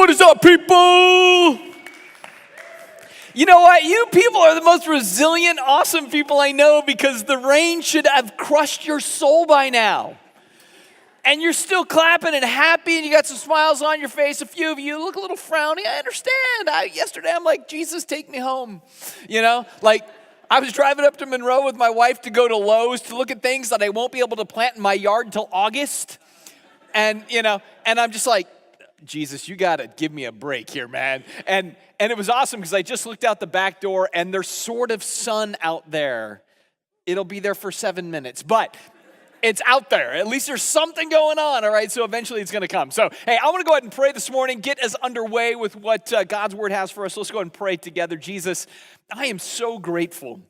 What is up, people? You know what? You people are the most resilient, awesome people I know because the rain should have crushed your soul by now. And you're still clapping and happy and you got some smiles on your face. A few of you look a little frowny. I understand. Yesterday I'm like, Jesus, take me home. You know, like I was driving up to Monroe with my wife to go to Lowe's to look at things that I won't be able to plant in my yard until August. And, you know, and I'm just like, Jesus, you got to give me a break here, man. And it was awesome because I just looked out the back door and there's sort of sun out there. It'll be there for 7 minutes, but it's out there. At least there's something going on, all right? So eventually it's going to come. So, hey, I want to go ahead and pray this morning, get us underway with what God's word has for us. Let's go ahead and pray together. Jesus, I am so grateful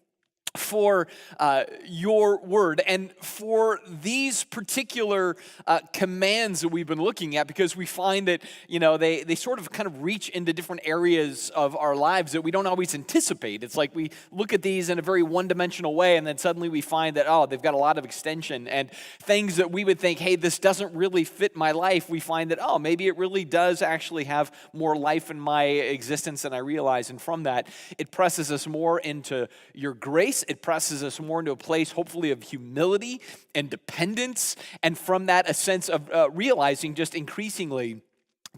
for your word and for these particular commands that we've been looking at, because we find that, you know, they sort of kind of reach into different areas of our lives that we don't always anticipate. It's like we look at these in a very one-dimensional way, and then suddenly we find that, oh, they've got a lot of extension, and things that we would think, hey, this doesn't really fit my life, we find that, oh, maybe it really does actually have more life in my existence than I realize. And from that, it presses us more into your grace. It presses us more into a place, hopefully, of humility and dependence. And from that, a sense of realizing just increasingly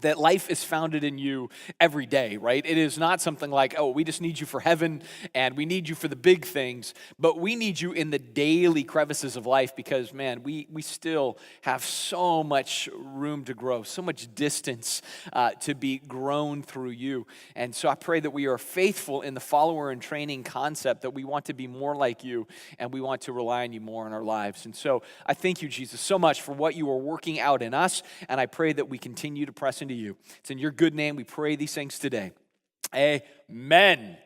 that life is founded in you every day, right? It is not something like, oh, we just need you for heaven and we need you for the big things, but we need you in the daily crevices of life because, man, we still have so much room to grow, so much distance to be grown through you. And so I pray that we are faithful in the follower and training concept, that we want to be more like you and we want to rely on you more in our lives. And so I thank you, Jesus, so much for what you are working out in us, and I pray that we continue to press into you. It's in your good name we pray these things today. Amen.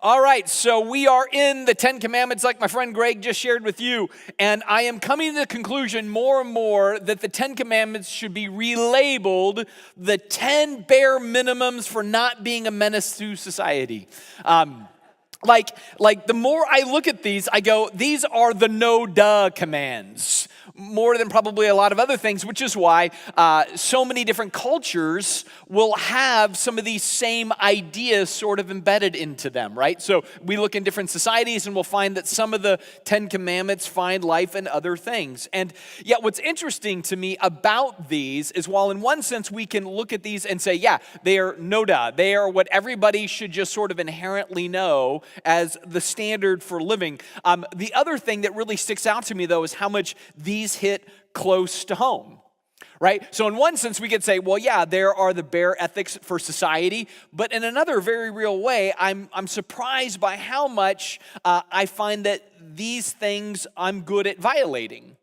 All right, so we are in the 10 Commandments like my friend Greg just shared with you, and I am coming to the conclusion more and more that the 10 Commandments should be relabeled the 10 bare minimums for not being a menace to society. Like the more I look at these, I go, these are the no-duh commands, more than probably a lot of other things, which is why so many different cultures will have some of these same ideas sort of embedded into them, right? So we look in different societies and we'll find that some of the 10 Commandments find life in other things. And yet what's interesting to me about these is, while in one sense we can look at these and say, yeah, they are no-duh, they are what everybody should just sort of inherently know as the standard for living. The other thing that really sticks out to me, though, is how much these hit close to home, right? So in one sense, we could say, well, yeah, there are the bare ethics for society, but in another very real way, I'm surprised by how much I find that these things I'm good at violating.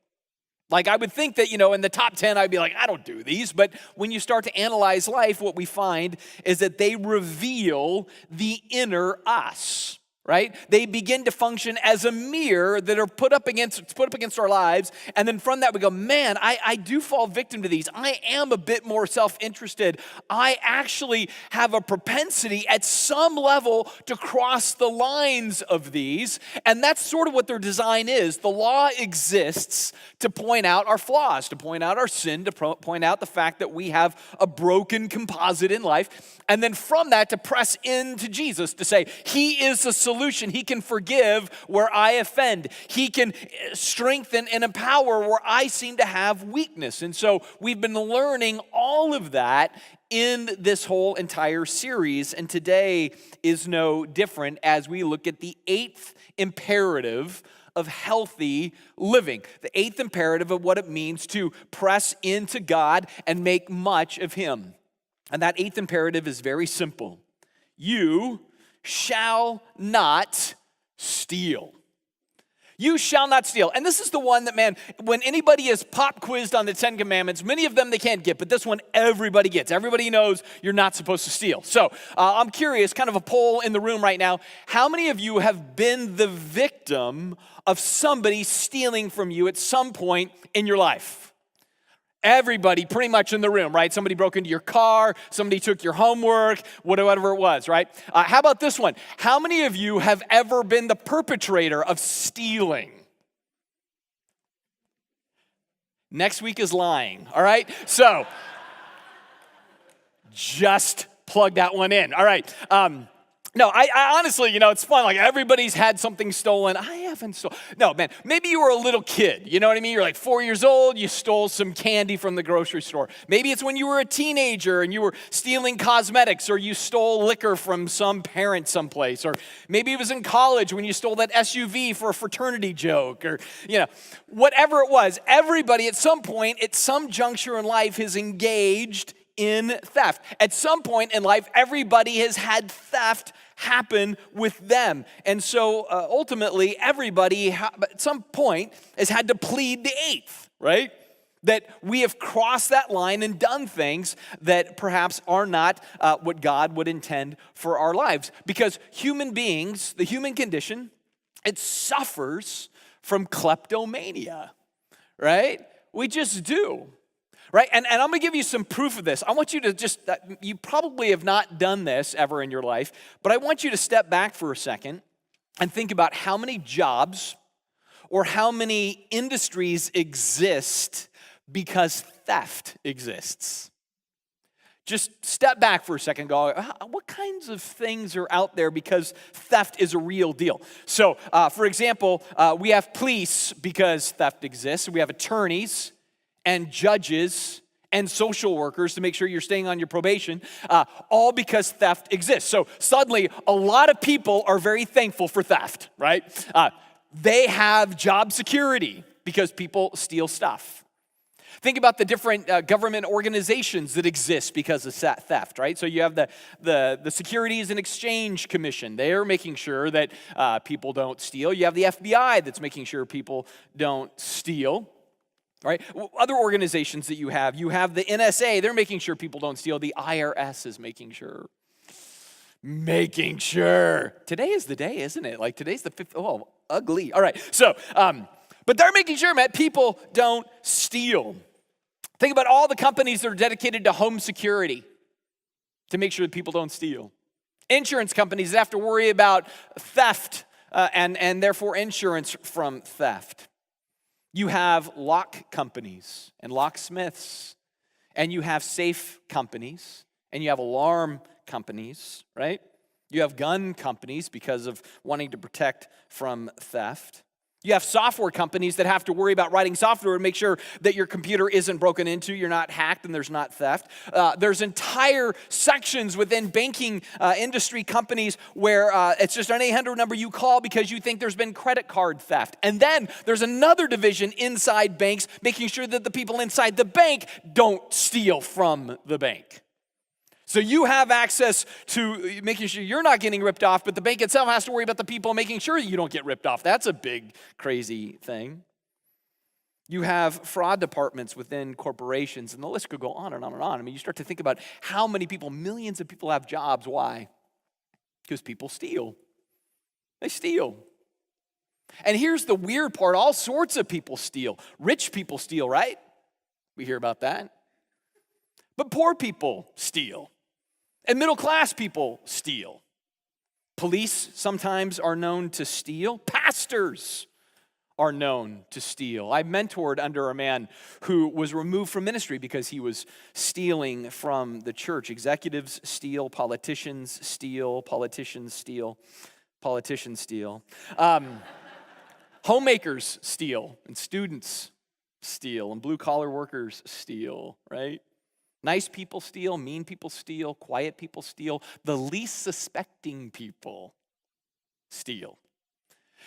Like, I would think that, you know, in the top 10, I'd be like, I don't do these. But when you start to analyze life, what we find is that they reveal the inner us, right? They begin to function as a mirror that are put up against our lives. And then from that, we go, man, I do fall victim to these. I am a bit more self-interested. I actually have a propensity at some level to cross the lines of these. And that's sort of what their design is. The law exists to point out our flaws, to point out our sin, to point out the fact that we have a broken composite in life. And then from that, to press into Jesus, to say, he is the solution. He can forgive where I offend. He can strengthen and empower where I seem to have weakness. And so we've been learning all of that in this whole entire series. And today is no different as we look at the 8th imperative of healthy living. The 8th imperative of what it means to press into God and make much of him. And that 8th imperative is very simple. You shall not steal. You shall not steal. And this is the one that, man, when anybody is pop quizzed on the 10 Commandments, many of them they can't get, but this one everybody gets. Everybody knows you're not supposed to steal. So I'm curious, kind of a poll in the room right now, how many of you have been the victim of somebody stealing from you at some point in your life? Everybody pretty much in the room, right? Somebody broke into your car, somebody took your homework, whatever it was, right? How about this one? How many of you have ever been the perpetrator of stealing? Next week is lying, all right? So Just plug that one in. All right. No, I honestly, it's fun. Like everybody's had something stolen. I haven't stolen. No, man, maybe you were a little kid. You know what I mean? You're like 4 years old. You stole some candy from the grocery store. Maybe it's when you were a teenager and you were stealing cosmetics, or you stole liquor from some parent someplace. Or maybe it was in college when you stole that SUV for a fraternity joke, or, whatever it was. Everybody at some point, at some juncture in life, is engaged in theft. At some point in life, everybody has had theft happen with them. And so ultimately, everybody at some point has had to plead the eighth, right? That we have crossed that line and done things that perhaps are not what God would intend for our lives. Because human beings, the human condition, it suffers from kleptomania, right? We just do. Right? And I'm going to give you some proof of this. I want you to you probably have not done this ever in your life, but I want you to step back for a second and think about how many jobs or how many industries exist because theft exists. Just step back for a second and go, what kinds of things are out there because theft is a real deal? So, for example, we have police because theft exists. We have attorneys and judges and social workers to make sure you're staying on your probation, all because theft exists. So suddenly, a lot of people are very thankful for theft, right? They have job security because people steal stuff. Think about the different government organizations that exist because of theft, right? So you have the Securities and Exchange Commission. They're making sure that people don't steal. You have the FBI that's making sure people don't steal. Right? Other organizations that you have the NSA, they're making sure people don't steal. The IRS is making sure. Today is the day, isn't it? Like today's the 5th, ugly. All right, so, but they're making sure, man, people don't steal. Think about all the companies that are dedicated to home security to make sure that people don't steal. Insurance companies that have to worry about theft and therefore insurance from theft. You have lock companies and locksmiths, and you have safe companies, and you have alarm companies, right? You have gun companies because of wanting to protect from theft. You have software companies that have to worry about writing software to make sure that your computer isn't broken into, you're not hacked, and there's not theft. There's entire sections within banking industry companies where it's just an 800 number you call because you think there's been credit card theft. And then there's another division inside banks making sure that the people inside the bank don't steal from the bank. So you have access to making sure you're not getting ripped off, but the bank itself has to worry about the people making sure you don't get ripped off. That's a big, crazy thing. You have fraud departments within corporations, and the list could go on and on and on. I mean, you start to think about how many people, millions of people have jobs. Why? Because people steal. They steal. And here's the weird part. All sorts of people steal. Rich people steal, right? We hear about that. But poor people steal. And middle-class people steal. Police sometimes are known to steal. Pastors are known to steal. I mentored under a man who was removed from ministry because he was stealing from the church. Executives steal, politicians steal, politicians steal, politicians steal. Homemakers steal, and students steal, and blue-collar workers steal, right? Nice people steal, mean people steal, quiet people steal. The least suspecting people steal.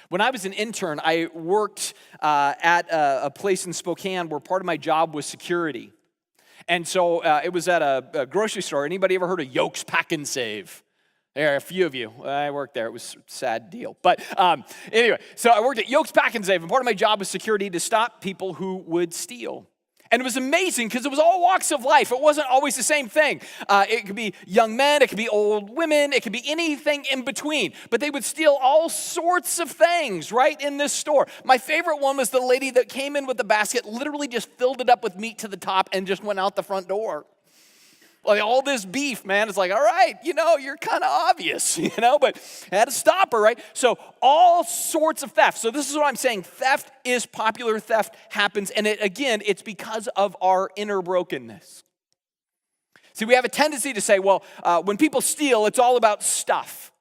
When I was an intern, I worked at a place in Spokane where part of my job was security. And so it was at a grocery store. Anybody ever heard of Yolks Pack and Save? There are a few of you. I worked there. It was a sad deal. But anyway, so I worked at Yolks Pack and Save, and part of my job was security to stop people who would steal. And it was amazing because it was all walks of life. It wasn't always the same thing. It could be young men, it could be old women, it could be anything in between. But they would steal all sorts of things right in this store. My favorite one was the lady that came in with the basket, literally just filled it up with meat to the top and just went out the front door. Like all this beef, man, it's like, all right, you're kind of obvious, but I had to stop her, right? So all sorts of theft. So this is what I'm saying. Theft is popular. Theft happens. And it's because of our inner brokenness. See, we have a tendency to say, well, when people steal, it's all about stuff.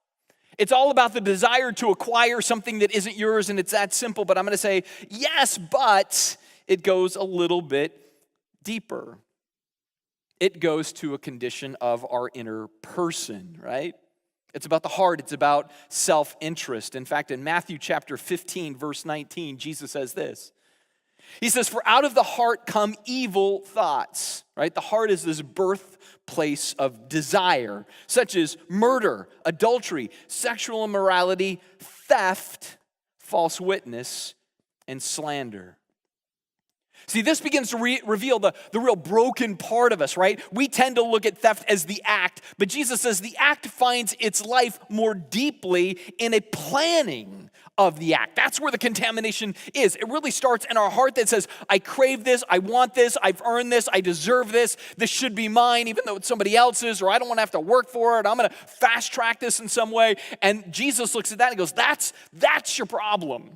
It's all about the desire to acquire something that isn't yours, and it's that simple. But I'm going to say, yes, but it goes a little bit deeper. It goes to a condition of our inner person, right? It's about the heart. It's about self-interest. In fact, in Matthew chapter 15, verse 19, Jesus says this. He says, for out of the heart come evil thoughts, right? The heart is this birthplace of desire, such as murder, adultery, sexual immorality, theft, false witness, and slander. See, this begins to reveal the real broken part of us, right? We tend to look at theft as the act, but Jesus says the act finds its life more deeply in a planning of the act. That's where the contamination is. It really starts in our heart that says, I crave this, I want this, I've earned this, I deserve this should be mine, even though it's somebody else's, or I don't want to have to work for it, I'm going to fast track this in some way. And Jesus looks at that and goes, that's your problem.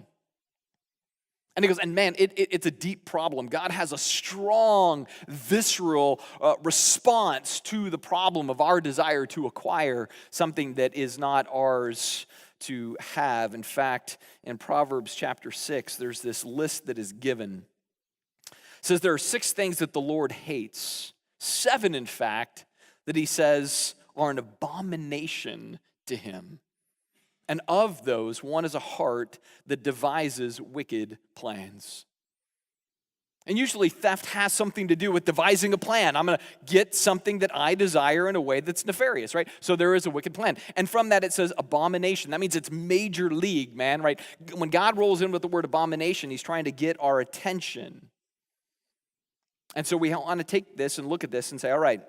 And he goes, and man, it's a deep problem. God has a strong, visceral response to the problem of our desire to acquire something that is not ours to have. In fact, in Proverbs chapter 6, there's this list that is given. It says there are 6 things that the Lord hates. 7, in fact, that he says are an abomination to him. And of those, one is a heart that devises wicked plans. And usually theft has something to do with devising a plan. I'm going to get something that I desire in a way that's nefarious, right? So there is a wicked plan. And from that it says abomination. That means it's major league, man, right? When God rolls in with the word abomination, he's trying to get our attention. And so we want to take this and look at this and say, all right,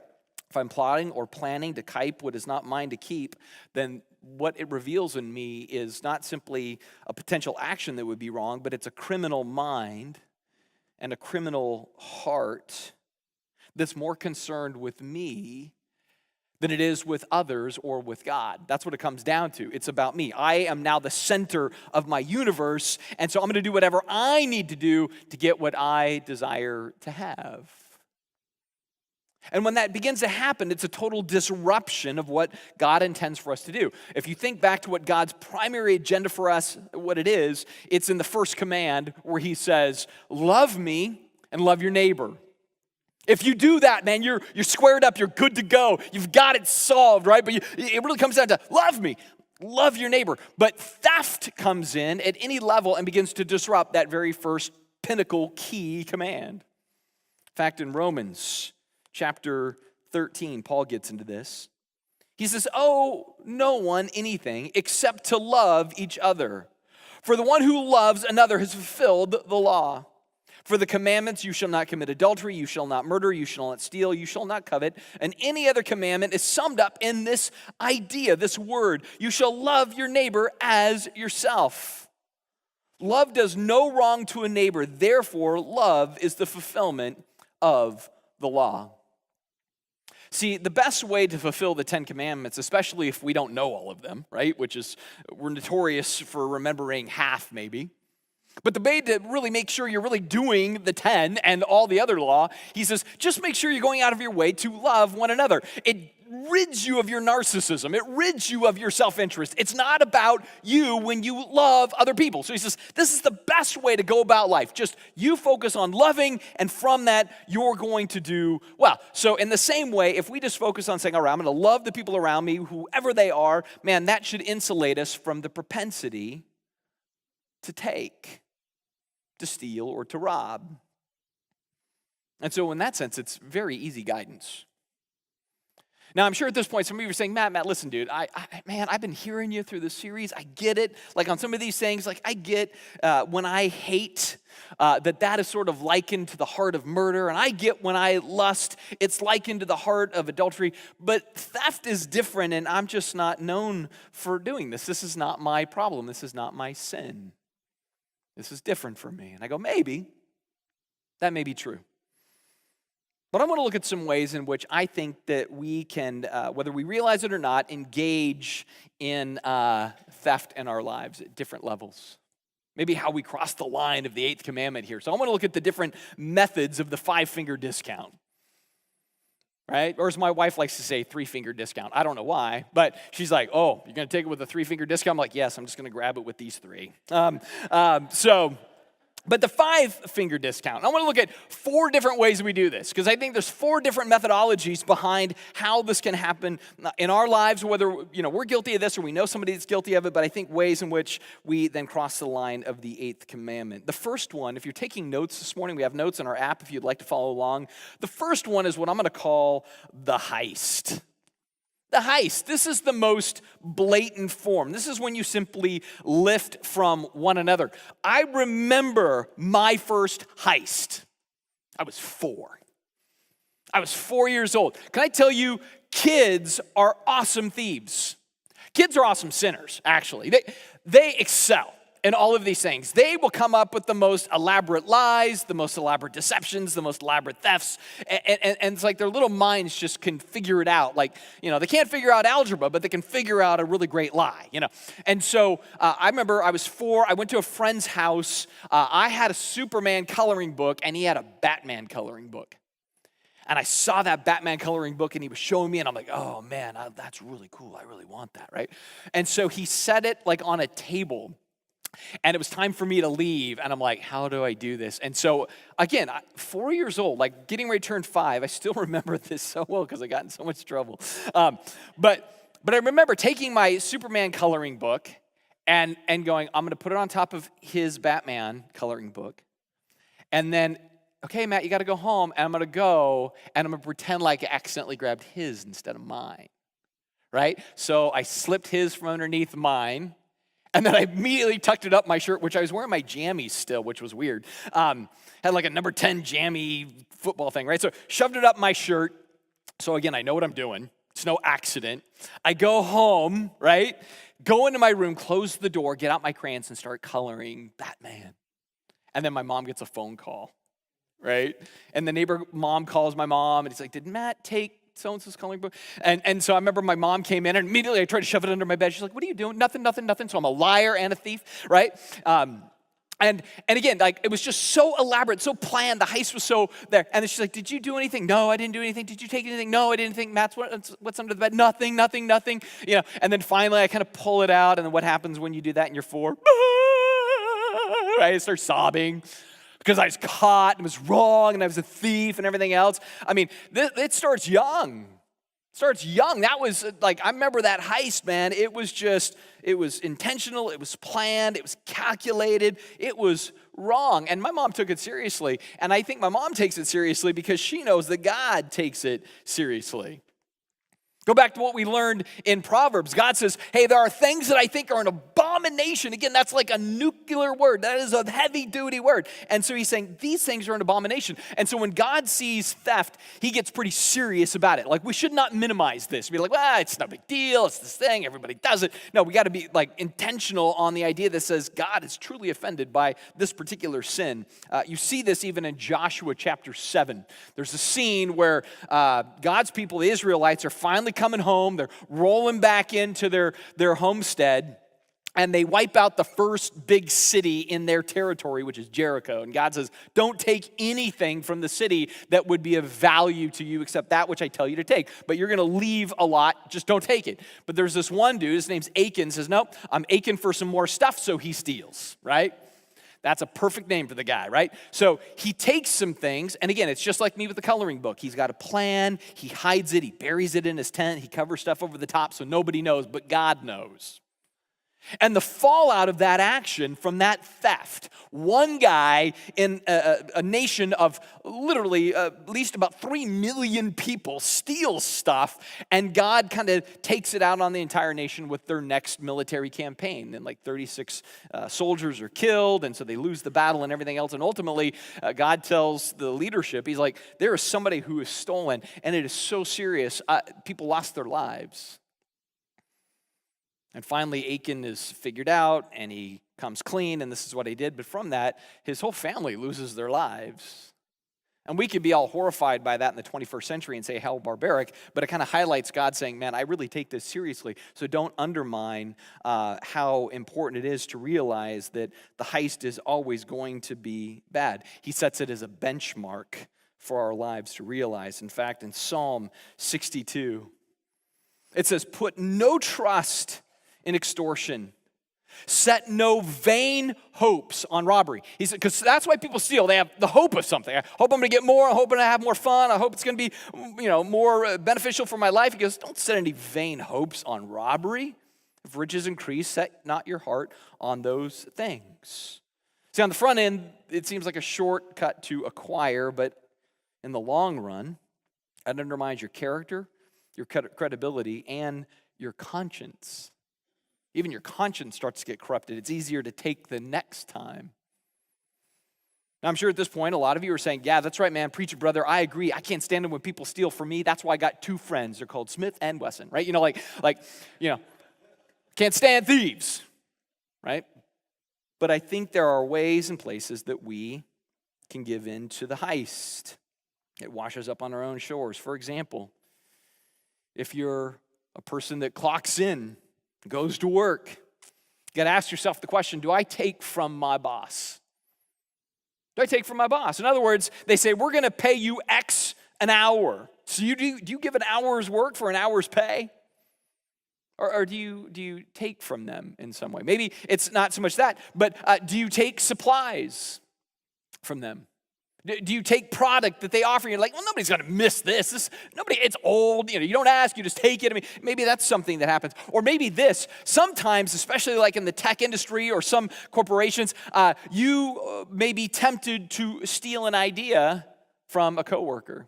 if I'm plotting or planning to keep what is not mine to keep, then what it reveals in me is not simply a potential action that would be wrong, but it's a criminal mind and a criminal heart that's more concerned with me than it is with others or with God. That's what it comes down to. It's about me. I am now the center of my universe, and so I'm going to do whatever I need to do to get what I desire to have. And when that begins to happen, it's a total disruption of what God intends for us to do. If you think back to what God's primary agenda for us, what it is, it's in the first command where he says, love me and love your neighbor. If you do that, man, you're squared up, you're good to go. You've got it solved, right? But it really comes down to love me, love your neighbor. But theft comes in at any level and begins to disrupt that very first pinnacle key command. In fact, in Romans chapter 13, Paul gets into this. He says, owe no one anything except to love each other. For the one who loves another has fulfilled the law. For the commandments, you shall not commit adultery, you shall not murder, you shall not steal, you shall not covet, and any other commandment is summed up in this idea, this word, you shall love your neighbor as yourself. Love does no wrong to a neighbor, therefore love is the fulfillment of the law. See, the best way to fulfill the 10 Commandments, especially if we don't know all of them, right, which is, we're notorious for remembering half maybe, but the way to really make sure you're really doing the 10 and all the other law, he says, just make sure you're going out of your way to love one another. It rids you of your narcissism. It rids you of your self-interest. It's not about you when you love other people. So he says, this is the best way to go about life. Just you focus on loving, and from that, you're going to do well. So in the same way, if we just focus on saying, all right, I'm going to love the people around me, whoever they are, man, that should insulate us from the propensity to take, to steal, or to rob. And so in that sense, it's very easy guidance. Now, I'm sure at this point, some of you are saying, Matt, listen, dude, I've been hearing you through this series. I get it. Like on some of these things, like I get when I hate, that is sort of likened to the heart of murder. And I get when I lust, it's likened to the heart of adultery. But theft is different, and I'm just not known for doing this. This is not my problem. This is not my sin. This is different from me. And I go, maybe. That may be true. But I want to look at some ways in which I think that we can, whether we realize it or not, engage in theft in our lives at different levels. Maybe how we cross the line of the 8th commandment here. So I want to look at the different methods of the 5-finger discount. right? Or as my wife likes to say, 3-finger discount. I don't know why, but she's like, oh, you're going to take it with a 3-finger discount? I'm like, yes, I'm just going to grab it with these 3. But the 5-finger discount, I want to look at 4 different ways we do this, because I think there's 4 different methodologies behind how this can happen in our lives, whether we're guilty of this or we know somebody that's guilty of it, but I think ways in which we then cross the line of the 8th commandment. The first one, if you're taking notes this morning, we have notes in our app if you'd like to follow along. The first one is what I'm going to call the heist. The heist, this is the most blatant form. This is when you simply lift from one another. I remember my first heist. I was 4. I was 4 years old. Can I tell you, kids are awesome thieves. Kids are awesome sinners, actually. They excel in all of these things. They will come up with the most elaborate lies, the most elaborate deceptions, the most elaborate thefts, and it's like their little minds just can figure it out. Like, they can't figure out algebra, but they can figure out a really great lie, And so I remember I was 4, I went to a friend's house, I had a Superman coloring book, and he had a Batman coloring book. And I saw that Batman coloring book, and he was showing me, and I'm like, oh man, that's really cool, I really want that, right? And so he set it like on a table, and it was time for me to leave, and I'm like, how do I do this? And so, again, 4 years old, like getting ready to turn 5, I still remember this so well because I got in so much trouble. But I remember taking my Superman coloring book and going, I'm going to put it on top of his Batman coloring book, and then, okay, Matt, you got to go home, and I'm going to go, and I'm going to pretend like I accidentally grabbed his instead of mine, right? So I slipped his from underneath mine, and then I immediately tucked it up my shirt, which I was wearing my jammies still, which was weird. Had like a number 10 jammy football thing, right? So shoved it up my shirt. So again, I know what I'm doing. It's no accident. I go home, right? Go into my room, close the door, get out my crayons, and start coloring Batman. And then my mom gets a phone call, right? And the neighbor mom calls my mom, and he's like, did Matt take so-and-so's coloring book? And so I remember my mom came in, and immediately I tried to shove it under my bed. She's like, what are you doing? Nothing. So I'm a liar and a thief, right? And again, like, it was just so elaborate, so planned. The heist was so there. And then she's like, did you do anything? No, I didn't do anything. Did you take anything? No, I didn't think. Matt's what's under the bed? Nothing. And then finally I kind of pull it out, and then what happens when you do that and you're 4? Right? I start sobbing, because I was caught and was wrong and I was a thief and everything else. I mean, it starts young. That was like, I remember that heist, man. It was intentional, it was planned, it was calculated, it was wrong. And my mom took it seriously. And I think my mom takes it seriously because she knows that God takes it seriously. Go back to what we learned in Proverbs. God says, hey, there are things that I think are an abomination. Again, that's like a nuclear word. That is a heavy-duty word. And so he's saying these things are an abomination. And so when God sees theft, he gets pretty serious about it. Like, we should not minimize this. Be like, well, it's no big deal. It's this thing. Everybody does it. No, we got to be like intentional on the idea that says God is truly offended by this particular sin. You see this even in Joshua chapter 7. There's a scene where God's people, the Israelites, are finally coming home. They're rolling back into their homestead, and they wipe out the first big city in their territory, which is Jericho. And God says, don't take anything from the city that would be of value to you except that which I tell you to take. But you're going to leave a lot, just don't take it. But there's this one dude, his name's Achan, says, nope, I'm aching for some more stuff, so he steals, right? That's a perfect name for the guy, right? So he takes some things, and again, it's just like me with the coloring book. He's got a plan, he hides it, he buries it in his tent, he covers stuff over the top so nobody knows, but God knows. And the fallout of that action from that theft, one guy in a nation of literally at least about 3 million people steals stuff, and God kind of takes it out on the entire nation with their next military campaign. And like 36 soldiers are killed, and so they lose the battle and everything else. And ultimately, God tells the leadership, he's like, there is somebody who is stolen, and it is so serious. People lost their lives. And finally, Achan is figured out, and he comes clean, and this is what he did. But from that, his whole family loses their lives. And we could be all horrified by that in the 21st century and say, how barbaric. But it kind of highlights God saying, man, I really take this seriously. So don't undermine how important it is to realize that the heist is always going to be bad. He sets it as a benchmark for our lives to realize. In fact, in Psalm 62, it says, "Put no trust in extortion. Set no vain hopes on robbery." He said, because that's why people steal. They have the hope of something. I hope I'm going to get more. I'm hoping to have more fun. I hope it's going to be, more beneficial for my life. He goes, don't set any vain hopes on robbery. If riches increase, set not your heart on those things. See, on the front end, it seems like a shortcut to acquire, but in the long run, it undermines your character, your credibility, and your conscience. Even your conscience starts to get corrupted. It's easier to take the next time. Now, I'm sure at this point, a lot of you are saying, yeah, that's right, man, preacher brother, I agree. I can't stand it when people steal from me. That's why I got two friends. They're called Smith and Wesson, right? Can't stand thieves, right? But I think there are ways and places that we can give in to the heist. It washes up on our own shores. For example, if you're a person that clocks in, goes to work, you got to ask yourself the question, do I take from my boss? Do I take from my boss? In other words, they say, we're going to pay you X an hour. So do you give an hour's work for an hour's pay? Or do you take from them in some way? Maybe it's not so much that, but do you take supplies from them? Do you take product that they offer? You're like, well, nobody's going to miss this. It's old. You don't ask, you just take it. I mean, maybe that's something that happens. Or maybe this, sometimes, especially like in the tech industry or some corporations, you may be tempted to steal an idea from a coworker.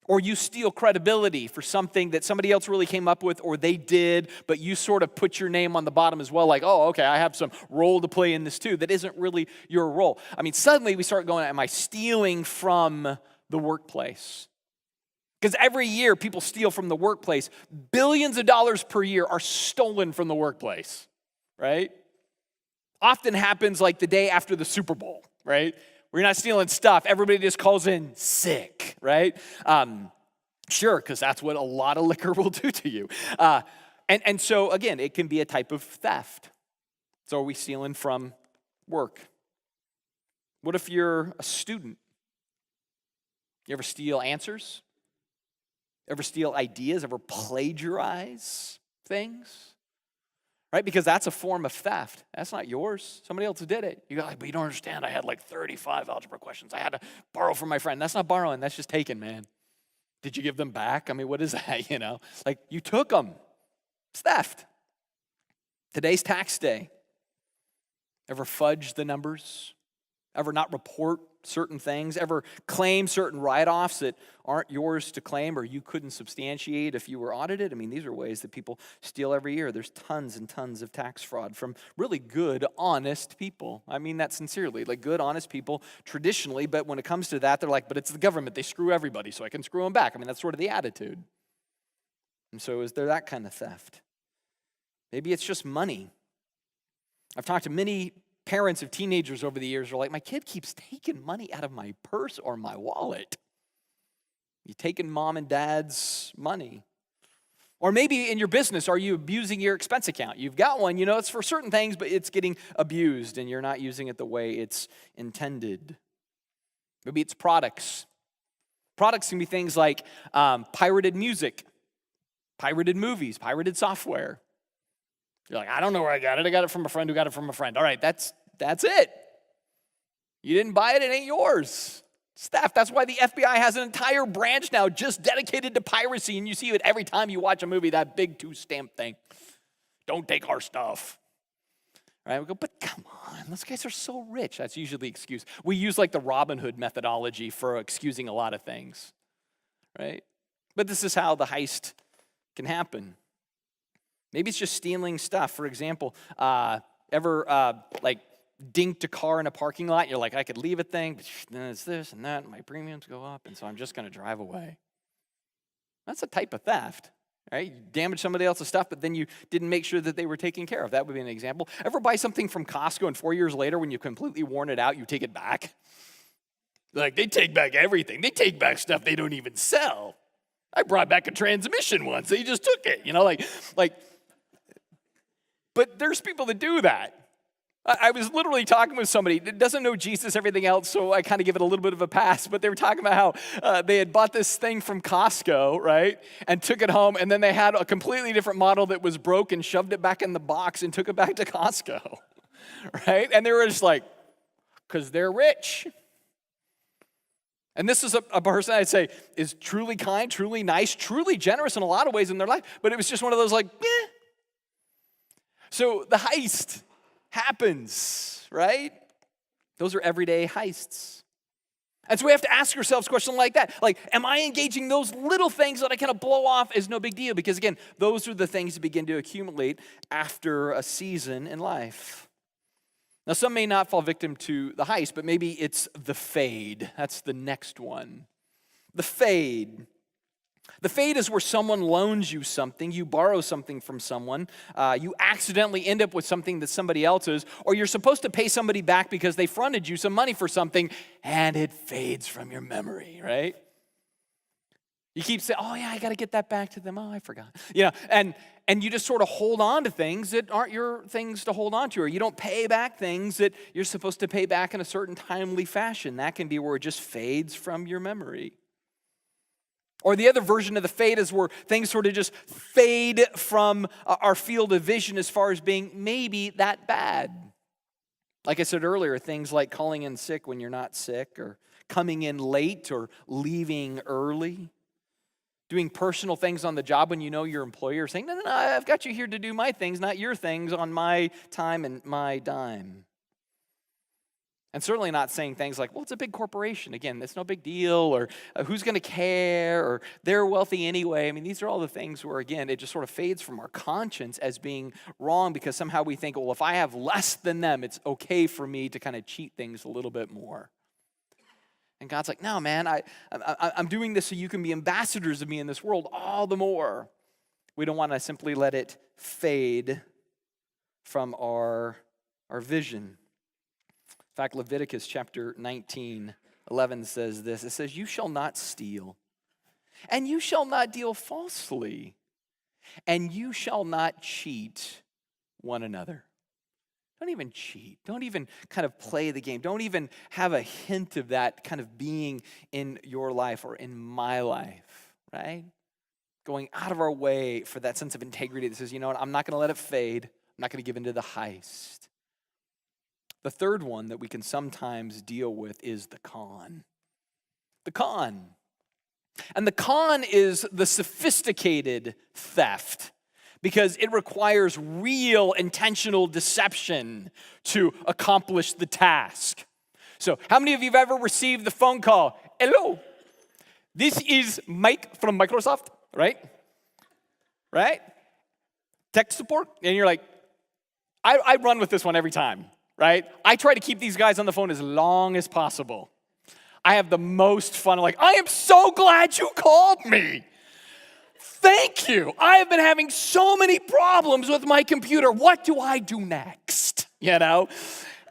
Or you steal credibility for something that somebody else really came up with or they did, but you sort of put your name on the bottom as well, like, oh, okay, I have some role to play in this too. That isn't really your role. I mean, suddenly we start going, am I stealing from the workplace? Because every year people steal from the workplace. Billions of dollars per year are stolen from the workplace, right? Often happens like the day after the Super Bowl, right? We're not stealing stuff. Everybody just calls in sick, right? Sure, because that's what a lot of liquor will do to you. And so, again, it can be a type of theft. So are we stealing from work? What if you're a student? You ever steal answers? Ever steal ideas? Ever plagiarize things? Right? Because that's a form of theft. That's not yours. Somebody else did it. You go like, but you don't understand. I had like 35 algebra questions. I had to borrow from my friend. That's not borrowing. That's just taking, man. Did you give them back? I mean, what is that, Like, you took them. It's theft. Today's tax day. Ever fudge the numbers? Ever not report certain things? Ever claim certain write-offs that aren't yours to claim or you couldn't substantiate if you were audited? I mean, these are ways that people steal every year. There's tons and tons of tax fraud from really good, honest people. I mean that sincerely, like good, honest people traditionally, but when it comes to that, they're like, but it's the government. They screw everybody, so I can screw them back. I mean, that's sort of the attitude. And so is there that kind of theft? Maybe it's just money. I've talked to many parents of teenagers over the years who are like, my kid keeps taking money out of my purse or my wallet. You taking mom and dad's money. Or maybe in your business, are you abusing your expense account? You've got one, it's for certain things, but it's getting abused and you're not using it the way it's intended. Maybe it's products. Products can be things like pirated music, pirated movies, pirated software. You're like, I don't know where I got it. I got it from a friend who got it from a friend. All right, that's it. You didn't buy it, it ain't yours. It's theft. That's why the FBI has an entire branch now just dedicated to piracy, and you see it every time you watch a movie, that big 2-stamp thing. Don't take our stuff. Right? We go, but come on, those guys are so rich. That's usually the excuse. We use like the Robin Hood methodology for excusing a lot of things. Right? But this is how the heist can happen. Maybe it's just stealing stuff. For example, ever dinked a car in a parking lot? You're like, I could leave a thing, but then it's this and that, and my premiums go up, and so I'm just going to drive away. That's a type of theft, right? You damage somebody else's stuff, but then you didn't make sure that they were taken care of. That would be an example. Ever buy something from Costco, and 4 years later, when you've completely worn it out, you take it back? Like, they take back everything. They take back stuff they don't even sell. I brought back a transmission once. They just took it, But there's people that do that. I was literally talking with somebody that doesn't know Jesus, everything else, so I kind of give it a little bit of a pass, but they were talking about how they had bought this thing from Costco, right, and took it home, and then they had a completely different model that was broken, shoved it back in the box, and took it back to Costco, right? And they were just like, because they're rich. And this is a person I'd say is truly kind, truly nice, truly generous in a lot of ways in their life, but it was just one of those like, eh. So the heist happens, right? Those are everyday heists. And so we have to ask ourselves a question like that. Like, am I engaging those little things that I kind of blow off as no big deal? Because again, those are the things that begin to accumulate after a season in life. Now, some may not fall victim to the heist, but maybe it's the fade. That's the next one. The fade. The fade is where someone loans you something, you borrow something from someone, you accidentally end up with something that's somebody else's, or you're supposed to pay somebody back because they fronted you some money for something, and it fades from your memory, right? You keep saying, oh yeah, I got to get that back to them. Oh, I forgot. And you just sort of hold on to things that aren't your things to hold on to, or you don't pay back things that you're supposed to pay back in a certain timely fashion. That can be where it just fades from your memory. Or the other version of the fade is where things sort of just fade from our field of vision as far as being maybe that bad. Like I said earlier, things like calling in sick when you're not sick, or coming in late, or leaving early. Doing personal things on the job when you know your employer, saying, no, I've got you here to do my things, not your things, on my time and my dime. And certainly not saying things like, well, it's a big corporation. Again, it's no big deal, or who's going to care, or they're wealthy anyway. I mean, these are all the things where, again, it just sort of fades from our conscience as being wrong, because somehow we think, well, if I have less than them, it's okay for me to kind of cheat things a little bit more. And God's like, no, man, I'm doing this so you can be ambassadors of me in this world all the more. We don't want to simply let it fade from our vision. In fact, Leviticus chapter 19:11 says this. It says, you shall not steal, and you shall not deal falsely, and you shall not cheat one another. Don't even cheat. Don't even kind of play the game. Don't even have a hint of that kind of being in your life or in my life, right? Going out of our way for that sense of integrity that says, you know what, I'm not going to let it fade. I'm not going to give into the heist. The third one that we can sometimes deal with is the con. The con. And the con is the sophisticated theft, because it requires real intentional deception to accomplish the task. So, how many of you have ever received the phone call? Hello, this is Mike from Microsoft, right? Right? Tech support? And you're like, I run with this one every time, right? I try to keep these guys on the phone as long as possible. I have the most fun. Like, I am so glad you called me. Thank you. I have been having so many problems with my computer. What do I do next? You know?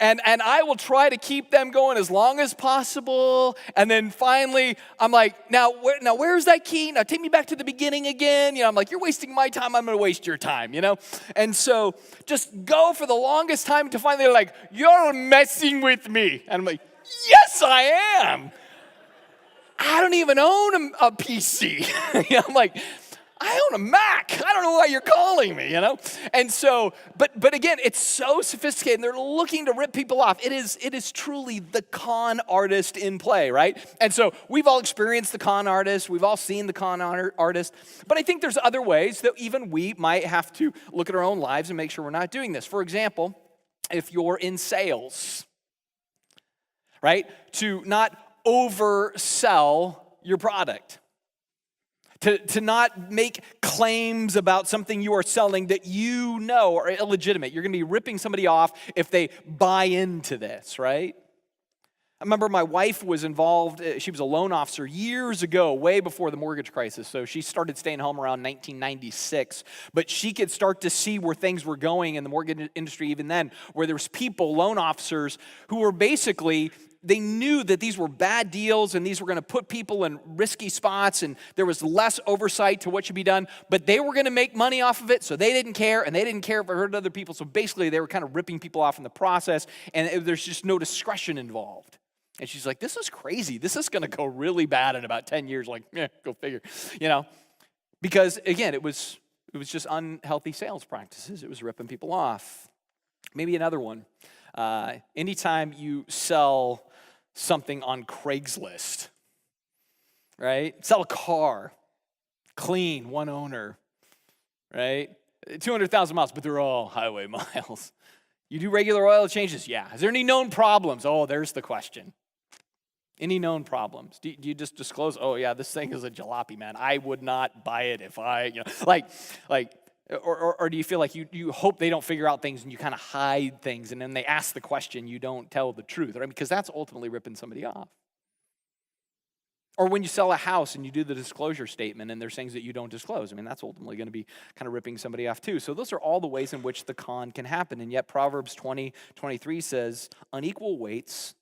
And I will try to keep them going as long as possible. And then finally, I'm like, now where's that key? Now take me back to the beginning again. You know, I'm like, you're wasting my time. I'm going to waste your time, you know? And so just go for the longest time to finally they're like, you're messing with me. And I'm like, yes, I am. I don't even own a PC. You know, I'm like, I own a Mac. I don't know why you're calling me, you know? And so, but again, it's so sophisticated, and they're looking to rip people off. It is truly the con artist in play, right? And so we've all experienced the con artist. We've all seen the con artist. But I think there's other ways that even we might have to look at our own lives and make sure we're not doing this. For example, if you're in sales, right? To not oversell your product. To not make claims about something you are selling that you know are illegitimate. You're going to be ripping somebody off if they buy into this, right? I remember my wife was involved. She was a loan officer years ago, way before the mortgage crisis. So she started staying home around 1996. But she could start to see where things were going in the mortgage industry even then, where there was people, loan officers, who were basically they knew that these were bad deals and these were going to put people in risky spots and there was less oversight to what should be done, but they were going to make money off of it, so they didn't care, and they didn't care if it hurt other people. So basically, they were kind of ripping people off in the process, and there's just no discretion involved. And she's like, this is crazy. This is going to go really bad in about 10 years. Like, go figure, Because, again, it was just unhealthy sales practices. It was ripping people off. Maybe another one. Anytime you sell something on Craigslist, right? Sell a car, clean, one owner, right? 200,000 miles, but they're all highway miles. You do regular oil changes? Yeah. Is there any known problems? Oh, there's the question. Any known problems? Do you just disclose, oh yeah, this thing is a jalopy, man. I would not buy it if I, or do you feel like you hope they don't figure out things and you kind of hide things, and then they ask the question, you don't tell the truth, right? Because that's ultimately ripping somebody off. Or when you sell a house and you do the disclosure statement and there's things that you don't disclose, that's ultimately going to be kind of ripping somebody off too. So those are all the ways in which the con can happen. And yet Proverbs 20:23 says, unequal weights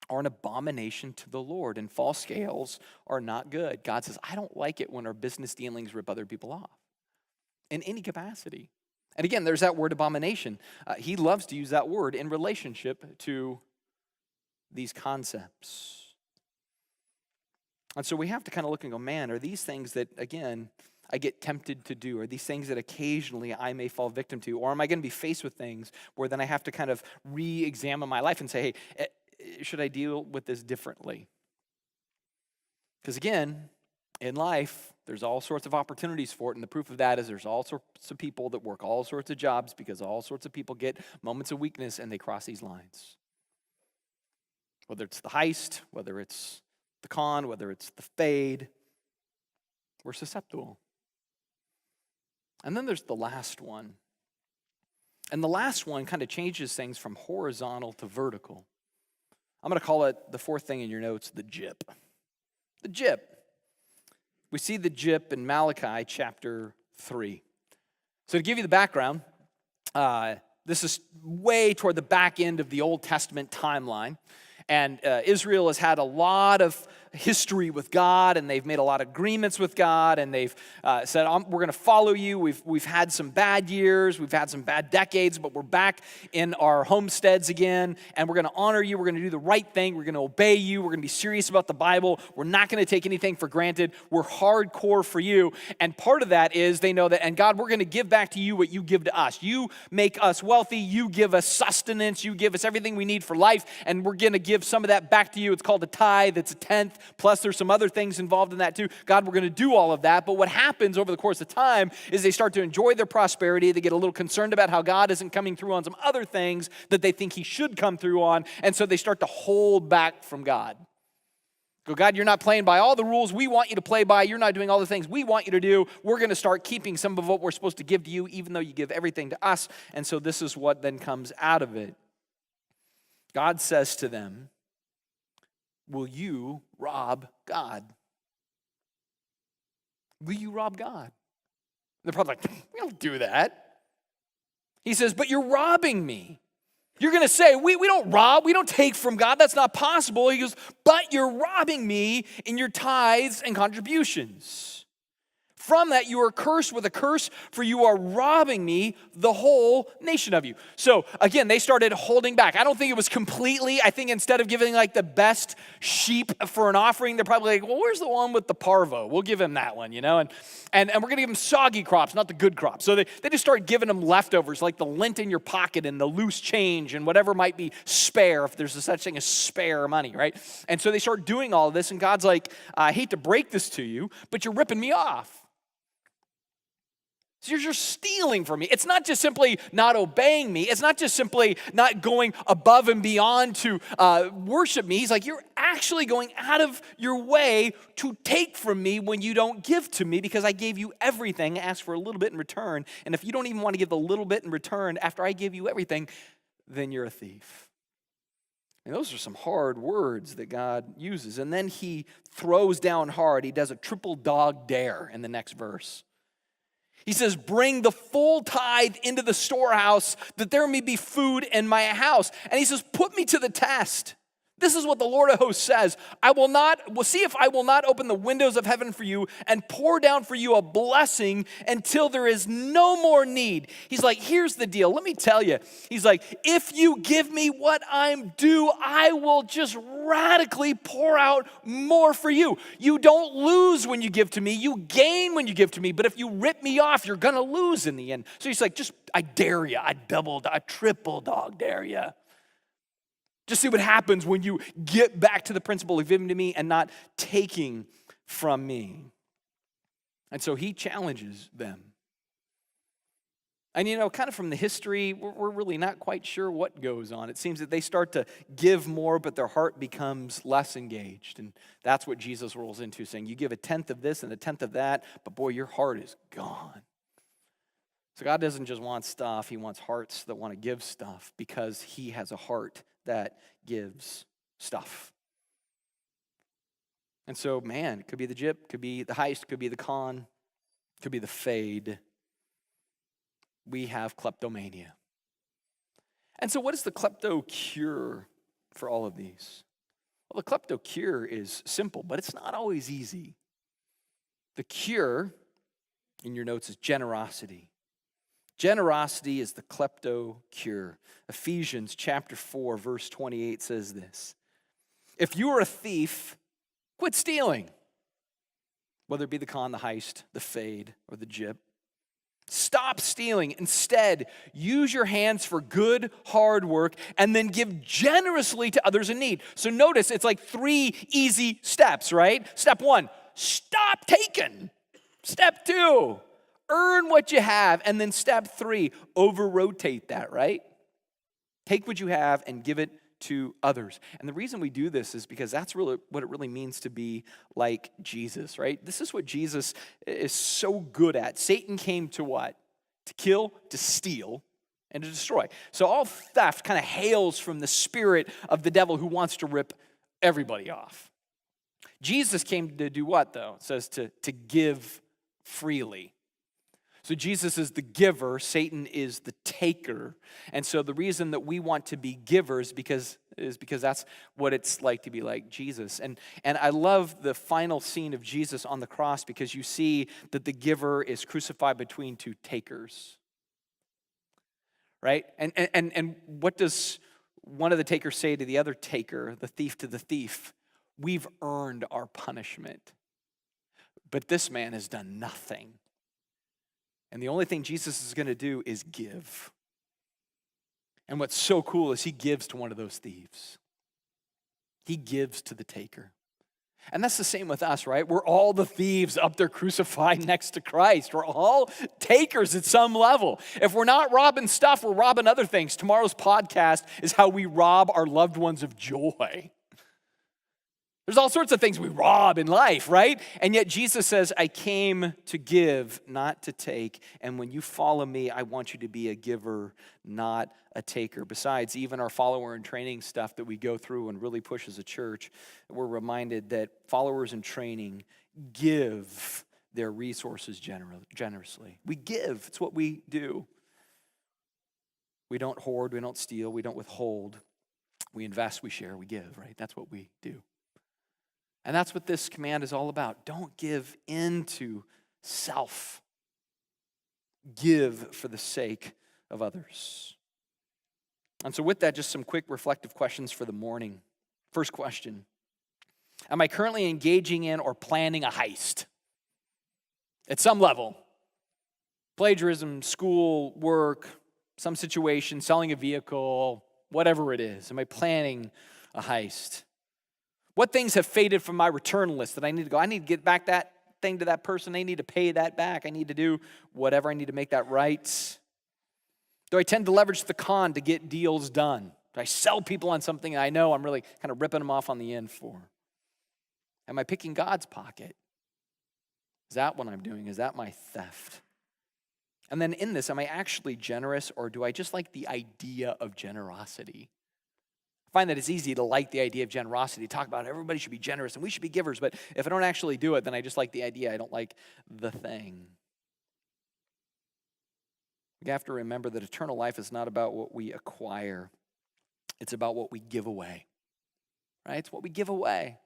are an abomination to the Lord, and false scales are not good. God says, I don't like it when our business dealings rip other people off in any capacity. And again, there's that word abomination. He loves to use that word in relationship to these concepts. And so we have to kind of look and go, man, are these things that, again, I get tempted to do? Are these things that occasionally I may fall victim to? Or am I going to be faced with things where then I have to kind of re-examine my life and say, hey, should I deal with this differently? Because again, in life, there's all sorts of opportunities for it, and the proof of that is there's all sorts of people that work all sorts of jobs because all sorts of people get moments of weakness and they cross these lines. Whether it's the heist, whether it's the con, whether it's the fade, we're susceptible. And then there's the last one. And the last one kind of changes things from horizontal to vertical. I'm going to call it, the fourth thing in your notes, the jip. The jip. We see the jip in Malachi chapter 3. So to give you the background, this is way toward the back end of the Old Testament timeline. And Israel has had a lot of history with God, and they've made a lot of agreements with God, and they've said, we're going to follow you. We've had some bad years, we've had some bad decades, but we're back in our homesteads again, and we're going to honor you. We're going to do the right thing. We're going to obey you. We're going to be serious about the Bible. We're not going to take anything for granted. We're hardcore for you. And part of that is they know that, and God, we're going to give back to you what you give to us. You make us wealthy. You give us sustenance. You give us everything we need for life, and we're going to give some of that back to you. It's called a tithe. It's a tenth. Plus, there's some other things involved in that too. God, we're going to do all of that. But what happens over the course of time is they start to enjoy their prosperity. They get a little concerned about how God isn't coming through on some other things that they think he should come through on. And so they start to hold back from God. Go, God, you're not playing by all the rules we want you to play by. You're not doing all the things we want you to do. We're going to start keeping some of what we're supposed to give to you, even though you give everything to us. And so this is what then comes out of it. God says to them, will you rob God? Will you rob God? They're probably like, we don't do that. He says, but you're robbing me. You're going to say, we don't rob, we don't take from God. That's not possible. He goes, but you're robbing me in your tithes and contributions. From that you are cursed with a curse, for you are robbing me, the whole nation of you. So again, they started holding back. I don't think it was completely. I think instead of giving like the best sheep for an offering, they're probably like, well, where's the one with the parvo? We'll give him that one, and we're going to give him soggy crops, not the good crops. So they just start giving them leftovers, like the lint in your pocket and the loose change and whatever might be spare, if there's a such thing as spare money, right? And so they start doing all of this, and God's like, I hate to break this to you, but you're ripping me off. So you're stealing from me. It's not just simply not obeying me. It's not just simply not going above and beyond to worship me. He's like, you're actually going out of your way to take from me when you don't give to me, because I gave you everything. Ask for a little bit in return. And if you don't even want to give the little bit in return after I give you everything, then you're a thief. And those are some hard words that God uses. And then he throws down hard. He does a triple dog dare in the next verse. He says, bring the full tithe into the storehouse that there may be food in my house. And he says, put me to the test. This is what the Lord of hosts says. We'll see if I will not open the windows of heaven for you and pour down for you a blessing until there is no more need. He's like, here's the deal. Let me tell you. He's like, if you give me what I'm due, I will just radically pour out more for you. You don't lose when you give to me. You gain when you give to me. But if you rip me off, you're going to lose in the end. So he's like, I dare you. I triple dog dare you. Just see what happens when you get back to the principle of giving to me and not taking from me. And so he challenges them. And kind of from the history, we're really not quite sure what goes on. It seems that they start to give more, but their heart becomes less engaged. And that's what Jesus rolls into, saying, you give a tenth of this and a tenth of that, but boy, your heart is gone. So God doesn't just want stuff, he wants hearts that want to give stuff because he has a heart that gives stuff. And so, man, it could be the gyp, could be the heist, could be the con, could be the fade. We have kleptomania. And so what is the klepto cure for all of these? Well, the klepto cure is simple, but it's not always easy. The cure, in your notes, is generosity. Generosity is the klepto cure. Ephesians chapter 4, verse 28 says this. If you are a thief, quit stealing. Whether it be the con, the heist, the fade, or the gyp. Stop stealing. Instead, use your hands for good, hard work, and then give generously to others in need. So notice, it's like 3 easy steps, right? Step 1, stop taking. Step 2, earn what you have. And then step 3, over-rotate that, right? Take what you have and give it to others. And the reason we do this is because that's really what it really means to be like Jesus, right? This is what Jesus is so good at. Satan came to what? To kill, to steal, and to destroy. So all theft kind of hails from the spirit of the devil who wants to rip everybody off. Jesus came to do what, though? It says to give freely. So Jesus is the giver, Satan is the taker. And so the reason that we want to be givers is because that's what it's like to be like Jesus. And I love the final scene of Jesus on the cross because you see that the giver is crucified between 2 takers. Right? And what does one of the takers say to the other taker, the thief to the thief? We've earned our punishment. But this man has done nothing. And the only thing Jesus is going to do is give. And what's so cool is he gives to one of those thieves. He gives to the taker. And that's the same with us, right? We're all the thieves up there crucified next to Christ. We're all takers at some level. If we're not robbing stuff, we're robbing other things. Tomorrow's podcast is how we rob our loved ones of joy. There's all sorts of things we rob in life, right? And yet Jesus says, I came to give, not to take. And when you follow me, I want you to be a giver, not a taker. Besides, even our follower and training stuff that we go through and really push as a church, we're reminded that followers in training give their resources generously. We give. It's what we do. We don't hoard. We don't steal. We don't withhold. We invest. We share. We give, right? That's what we do. And that's what this command is all about. Don't give into self. Give for the sake of others. And so with that, just some quick reflective questions for the morning. First question, am I currently engaging in or planning a heist? At some level. Plagiarism, school, work, some situation, selling a vehicle, whatever it is. Am I planning a heist? What things have faded from my return list that I need to go? I need to get back that thing to that person. They need to pay that back. I need to do whatever I need to make that right. Do I tend to leverage the con to get deals done? Do I sell people on something I know I'm really kind of ripping them off on the end for? Am I picking God's pocket? Is that what I'm doing? Is that my theft? And then in this, am I actually generous, or do I just like the idea of generosity? I find that it's easy to like the idea of generosity, talk about everybody should be generous and we should be givers, but if I don't actually do it, then I just like the idea. I don't like the thing. We have to remember that eternal life is not about what we acquire. It's about what we give away. right? It's what we give away.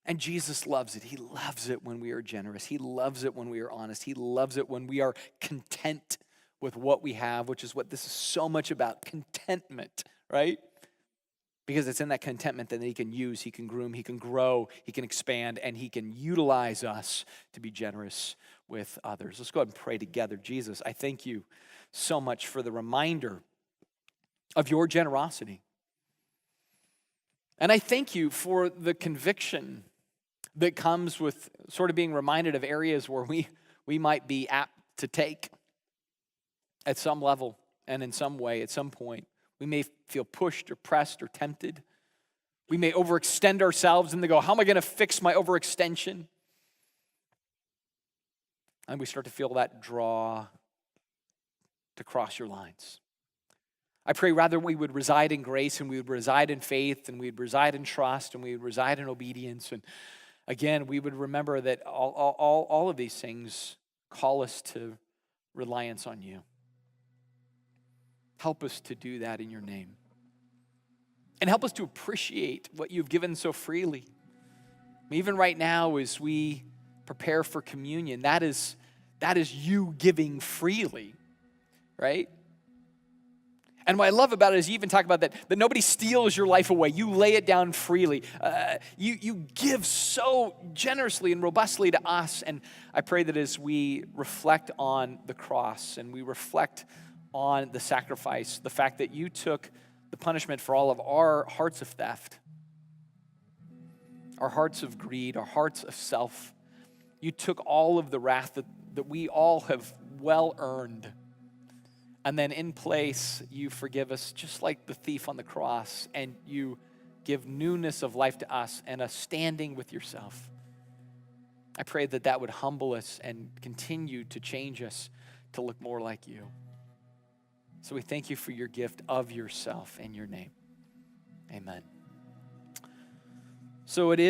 And Jesus loves it. He loves it when we are generous. He loves it when we are honest. He loves it when we are content with what we have, which is what this is so much about, contentment, right? Because it's in that contentment that he can use, he can groom, he can grow, he can expand, and he can utilize us to be generous with others. Let's go ahead and pray together. Jesus, I thank you so much for the reminder of your generosity. And I thank you for the conviction that comes with sort of being reminded of areas where we might be apt to take at some level and in some way at some point. We may feel pushed or pressed or tempted. We may overextend ourselves and they go, how am I going to fix my overextension? And we start to feel that draw to cross your lines. I pray rather we would reside in grace and we would reside in faith and we would reside in trust and we would reside in obedience. And again, we would remember that all of these things call us to reliance on you. Help us to do that in your name. And help us to appreciate what you've given so freely. Even right now as we prepare for communion, that is you giving freely, right? And what I love about it is you even talk about that nobody steals your life away. You lay it down freely. You give so generously and robustly to us. And I pray that as we reflect on the cross and we reflect on the sacrifice, the fact that you took the punishment for all of our hearts of theft, our hearts of greed, our hearts of self. You took all of the wrath that we all have well earned. And then in place, you forgive us just like the thief on the cross, and you give newness of life to us and a standing with yourself. I pray that that would humble us and continue to change us to look more like you. So we thank you for your gift of yourself in your name. Amen. So it is.